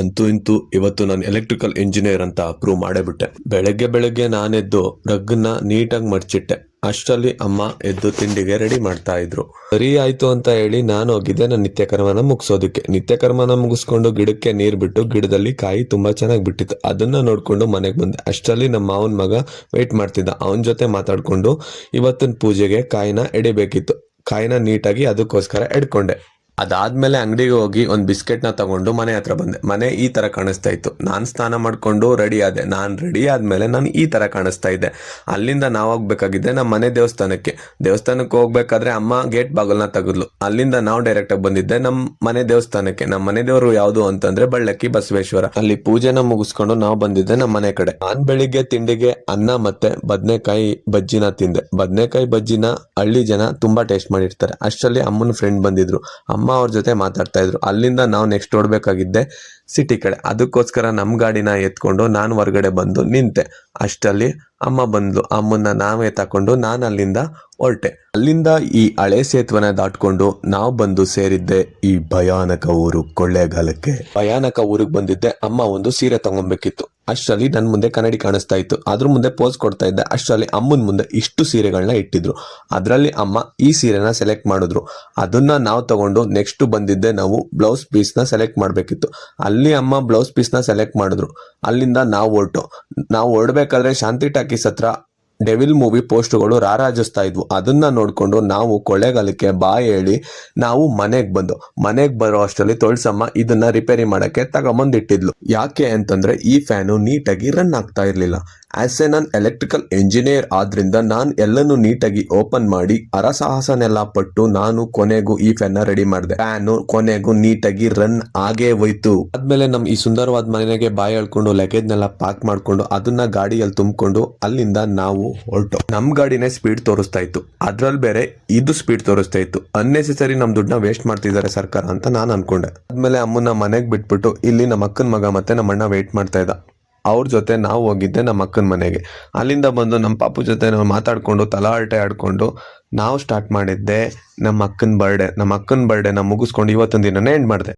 ಅಂತೂ ಇಂತೂ ಇವತ್ತು ನಾನು ಎಲೆಕ್ಟ್ರಿಕಲ್ ಇಂಜಿನಿಯರ್ ಅಂತ ಪ್ರೂವ್ ಮಾಡೇ ಬಿಟ್ಟೆ. ಬೆಳಗ್ಗೆ ನಾನೆದ್ದು ರಗ್ಗನ್ನ ನೀಟಾಗಿ ಮಡ್ಚಿಟ್ಟೆ. ಅಷ್ಟರಲ್ಲಿ ಅಮ್ಮ ಎದ್ದು ತಿಂಡಿಗೆ ರೆಡಿ ಮಾಡ್ತಾ ಇದ್ರು. ಸರಿ ಆಯ್ತು ಅಂತ ಹೇಳಿ ನಾನು ಹೋಗಿದ್ದೆ ನನ್ನ ನಿತ್ಯ ಕರ್ಮನ ಮುಗಿಸೋದಕ್ಕೆ. ನಿತ್ಯ ಕರ್ಮನ ಮುಗಿಸ್ಕೊಂಡು ಗಿಡಕ್ಕೆ ನೀರ್ ಬಿಟ್ಟು ಗಿಡದಲ್ಲಿ ಕಾಯಿ ತುಂಬಾ ಚೆನ್ನಾಗಿ ಬಿಟ್ಟಿತ್ತು. ಅದನ್ನ ನೋಡ್ಕೊಂಡು ಮನೆಗೆ ಬಂದೆ. ಅಷ್ಟರಲ್ಲಿ ನಮ್ಮ ಮಾವನ ಮಗ ವೇಟ್ ಮಾಡ್ತಿದ್ದ. ಅವನ ಜೊತೆ ಮಾತಾಡ್ಕೊಂಡು ಇವತ್ತಿನ ಪೂಜೆಗೆ ಕಾಯಿನ ಎಡಿಬೇಕಿತ್ತು. ಕಾಯಿನ ನೀಟಾಗಿ ಅದಕ್ಕೋಸ್ಕರ ಎಡ್ಕೊಂಡೆ. ಅದಾದ್ಮೇಲೆ ಅಂಗಡಿಗೆ ಹೋಗಿ ಒಂದು ಬಿಸ್ಕೆಟ್ನ ತಗೊಂಡು ಮನೆ ಹತ್ರ ಬಂದೆ. ಮನೆ ಈ ತರ ಕಾಣಿಸ್ತಾ ಇತ್ತು. ನಾನು ಸ್ನಾನ ಮಾಡ್ಕೊಂಡು ರೆಡಿ ಆದೆ. ನಾನು ರೆಡಿ ಆದ್ಮೇಲೆ ನಾನು ಈ ತರ ಕಾಣಿಸ್ತಾ ಇದ್ದೆ. ಅಲ್ಲಿಂದ ನಾವು ಹೋಗ್ಬೇಕಾಗಿದ್ದೆ ನಮ್ಮ ಮನೆ ದೇವಸ್ಥಾನಕ್ಕೆ ಹೋಗ್ಬೇಕಾದ್ರೆ ಅಮ್ಮ ಗೇಟ್ ಬಾಗಲ್ನ ತೆಗೆದ್ಲು. ಅಲ್ಲಿಂದ ನಾವು ಡೈರೆಕ್ಟ್ ಆಗಿ ಬಂದಿದ್ದೆ ನಮ್ಮ ಮನೆ ದೇವಸ್ಥಾನಕ್ಕೆ. ನಮ್ಮ ಮನೆ ದೇವರು ಯಾವುದು ಅಂತಂದ್ರೆ ಬಳ್ಳಕ್ಕಿ ಬಸವೇಶ್ವರ. ಅಲ್ಲಿ ಪೂಜೆನ ಮುಗಿಸ್ಕೊಂಡು ನಾವು ಬಂದಿದ್ದೆ ನಮ್ಮ ಮನೆ ಕಡೆ. ನಾನ್ ಬೆಳಿಗ್ಗೆ ತಿಂಡಿಗೆ ಅನ್ನ ಮತ್ತೆ ಬದನೆಕಾಯಿ ಬಜ್ಜಿನ ತಿಂದೆ. ಬದನೆಕಾಯಿ ಬಜ್ಜಿನ ಹಳ್ಳಿ ಜನ ತುಂಬಾ ಟೇಸ್ಟ್ ಮಾಡಿರ್ತಾರೆ. ಅಷ್ಟರಲ್ಲಿ ಅಮ್ಮನ ಫ್ರೆಂಡ್ ಬಂದಿದ್ರು. ಅಮ್ಮ ಅವ್ರ ಜೊತೆ ಮಾತಾಡ್ತಾ ಇದ್ರು. ಅಲ್ಲಿಂದ ನಾವು ನೆಕ್ಸ್ಟ್ ಓಡ್ಬೇಕಾಗಿದ್ದೆ ಸಿಟಿ ಕಡೆ. ಅದಕ್ಕೋಸ್ಕರ ನಮ್ಮ ಗಾಡಿನ ಎತ್ಕೊಂಡು ನಾನು ಹೊರಗಡೆ ಬಂದು ನಿಂತೆ. ಅಷ್ಟರಲ್ಲಿ ಅಮ್ಮ ಬಂದ್ಲು. ಅಮ್ಮನ್ನ ನಾವೇ ತಕೊಂಡು ನಾನು ಅಲ್ಲಿಂದ ಹೊರಟೆ. ಅಲ್ಲಿಂದ ಈ ಹಳೆ ಸೇತುವೆನ ದಾಟ್ಕೊಂಡು ನಾವು ಬಂದು ಸೇರಿದ್ದೆ ಈ ಭಯಾನಕ ಊರು ಕೊಳ್ಳೇಗಾಲಕ್ಕೆ. ಭಯಾನಕ ಊರಿಗೆ ಬಂದಿದ್ದೆ. ಅಮ್ಮ ಒಂದು ಸೀರೆ ತಗೊಬೇಕಿತ್ತು. ಅಷ್ಟರಲ್ಲಿ ನನ್ನ ಮುಂದೆ ಕನ್ನಡಿ ಕಾಣಿಸ್ತಾ ಇತ್ತು. ಅದ್ರ ಮುಂದೆ ಪೋಸ್ ಕೊಡ್ತಾ ಇದ್ದೆ. ಅಷ್ಟರಲ್ಲಿ ಅಮ್ಮನ ಮುಂದೆ ಇಷ್ಟು ಸೀರೆಗಳನ್ನ ಇಟ್ಟಿದ್ರು. ಅದರಲ್ಲಿ ಅಮ್ಮ ಈ ಸೀರೆನ ಸೆಲೆಕ್ಟ್ ಮಾಡಿದ್ರು. ಅದನ್ನ ನಾವು ತಗೊಂಡು ನೆಕ್ಸ್ಟ್ ಬಂದಿದ್ದೆ ನಾವು ಬ್ಲೌಸ್ ಪೀಸ್ನ ಸೆಲೆಕ್ಟ್ ಮಾಡಬೇಕಿತ್ತು. ಅಲ್ಲಿ ಅಮ್ಮ ಬ್ಲೌಸ್ ಪೀಸ್ನ ಸೆಲೆಕ್ಟ್ ಮಾಡಿದ್ರು. ಅಲ್ಲಿಂದ ನಾವು ಹೊರಡ್ಬೇಕಾದ್ರೆ ಶಾಂತಿ ಟಾಕೀಸ್ ಹತ್ರ ಡೆವಿಲ್ ಮೂವಿ ಪೋಸ್ಟ್ಗಳು ರಾರಾಜಿಸ್ತಾ ಇದ್ವು. ಅದನ್ನ ನೋಡ್ಕೊಂಡು ನಾವು ಕೊಳ್ಳೇಗಾಲಕ್ಕೆ ಬಾ ಹೇಳಿ ನಾವು ಮನೆಗೆ ಬರೋ ಅಷ್ಟರಲ್ಲಿ ತೊಳ್ಸಮ್ಮ ಇದನ್ನ ರಿಪೇರಿ ಮಾಡಕ್ಕೆ ತಗೊಂಬಂದಿಟ್ಟಿದ್ಲು. ಯಾಕೆ ಅಂತಂದ್ರೆ ಈ ಫ್ಯಾನು ನೀಟಾಗಿ ರನ್ ಆಗ್ತಾ ಇರ್ಲಿಲ್ಲ. As A non electrical engineer ಆದ್ರಿಂದ ನಾನು ಎಲ್ಲನೂ ನೀಟಾಗಿ ಓಪನ್ ಮಾಡಿ ಅರಸಾಹಸನೆಲ್ಲ ಪಟ್ಟು ನಾನು ಕೊನೆಗೂ ಈ ಫ್ಯಾನ್ ರೆಡಿ ಮಾಡಿದೆ. ಫ್ಯಾನು ಕೊನೆಗೂ ನೀಟಾಗಿ ರನ್ ಆಗೇ ಹೋಯ್ತು. ಆದ್ಮೇಲೆ ನಮ್ ಈ ಸುಂದರವಾದ ಮನೆಗೆ ಬಾಯಿ ಹೇಳ್ಕೊಂಡು ಲಗೇಜ್ನೆಲ್ಲ ಪ್ಯಾಕ್ ಮಾಡ್ಕೊಂಡು ಅದನ್ನ ಗಾಡಿಯಲ್ಲಿ ತುಂಬಿಕೊಂಡು ಅಲ್ಲಿಂದ ನಾವು ಹೊರಟು. ನಮ್ ಗಾಡಿನೇ ಸ್ಪೀಡ್ ತೋರಿಸ್ತಾ ಇತ್ತು. ಅದ್ರಲ್ಲಿ ಬೇರೆ ಇದು ಸ್ಪೀಡ್ ತೋರಿಸ್ತಾ ಇತ್ತು. ಅನ್ನೆಸೆಸರಿ ನಮ್ ದುಡ್ಡನ್ನ ವೇಸ್ಟ್ ಮಾಡ್ತಿದ್ದಾರೆ ಸರ್ಕಾರ ಅಂತ ನಾನು ಅನ್ಕೊಂಡೆ. ಆದ್ಮೇಲೆ ಅಮ್ಮನ ಮನೆಗೆ ಬಿಟ್ಬಿಟ್ಟು ಇಲ್ಲಿ ನಮ್ಮ ಅಕ್ಕನ ಮಗ ಮತ್ತೆ ನಮ್ಮ ಅಣ್ಣ ವೇಟ್ ಮಾಡ್ತಾ ಇದ್ದ. ಅವ್ರ ಜೊತೆ ನಾವು ಹೋಗಿದ್ದೆ ನಮ್ಮ ಅಕ್ಕನ ಮನೆಗೆ. ಅಲ್ಲಿಂದ ಬಂದು ನಮ್ಮ ಪಾಪು ಜೊತೆ ನಾವು ಮಾತಾಡ್ಕೊಂಡು ತಲಾಟೆ ಆಡ್ಕೊಂಡು ನಾವು ಸ್ಟಾರ್ಟ್ ಮಾಡಿದ್ದೆ ನಮ್ಮ ಅಕ್ಕನ ಬರ್ಡೇ. ನಮ್ಮ ಅಕ್ಕನ ಬರ್ಡೇನ ಮುಗಿಸ್ಕೊಂಡು ಇವತ್ತೊಂದು ದಿನನೇ ಎಂಡ್ ಮಾಡಿದೆ.